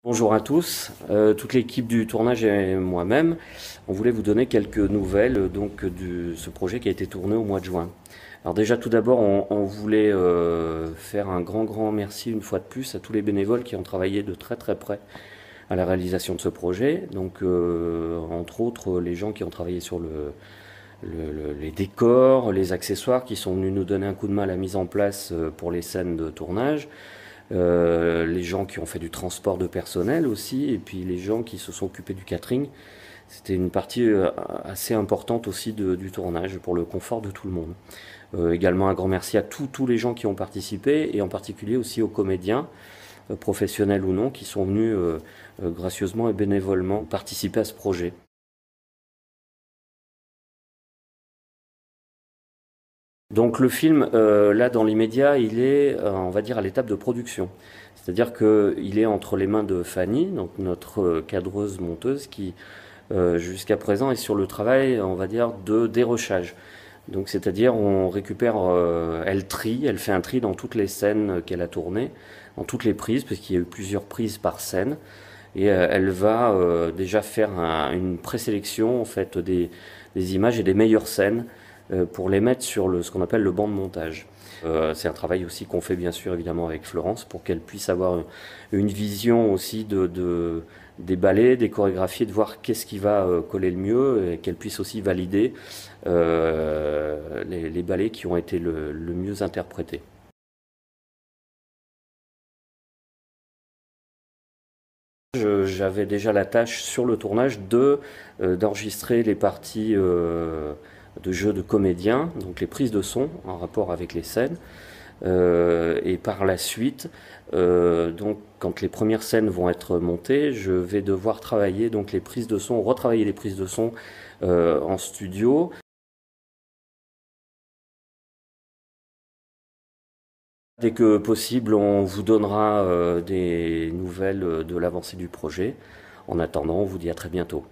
Bonjour à tous, toute l'équipe du tournage et moi-même, on voulait vous donner quelques nouvelles de ce projet qui a été tourné au mois de juin. Alors déjà tout d'abord on voulait faire un grand merci une fois de plus à tous les bénévoles qui ont travaillé de très près à la réalisation de ce projet. Donc entre autres les gens qui ont travaillé sur les décors, les accessoires qui sont venus nous donner un coup de main à la mise en place pour les scènes de tournage. Les gens qui ont fait du transport de personnel aussi, et puis les gens qui se sont occupés du catering. C'était une partie assez importante aussi du tournage pour le confort de tout le monde. Également un grand merci à tous les gens qui ont participé, et en particulier aussi aux comédiens, professionnels ou non, qui sont venus gracieusement et bénévolement participer à ce projet. Donc le film, là dans l'immédiat, il est, on va dire, à l'étape de production. C'est-à-dire qu'il est entre les mains de Fanny, donc notre cadreuse monteuse, qui jusqu'à présent est sur le travail, on va dire, de dérochage. Donc c'est-à-dire on récupère, elle trie, elle fait un tri dans toutes les scènes qu'elle a tournées, dans toutes les prises, parce qu'il y a eu plusieurs prises par scène. Et elle va déjà faire une présélection en fait des images et des meilleures scènes pour les mettre sur ce qu'on appelle le banc de montage. C'est un travail aussi qu'on fait bien sûr évidemment avec Florence pour qu'elle puisse avoir une vision aussi des ballets, des chorégraphies, de voir qu'est-ce qui va coller le mieux, et qu'elle puisse aussi valider les ballets qui ont été le mieux interprétés. J'avais déjà la tâche sur le tournage d'enregistrer les parties de jeu de comédiens, donc les prises de son en rapport avec les scènes. Et par la suite, donc quand les premières scènes vont être montées, je vais devoir travailler donc les prises de son, retravailler les prises de son en studio. Dès que possible, on vous donnera des nouvelles de l'avancée du projet. En attendant, on vous dit à très bientôt.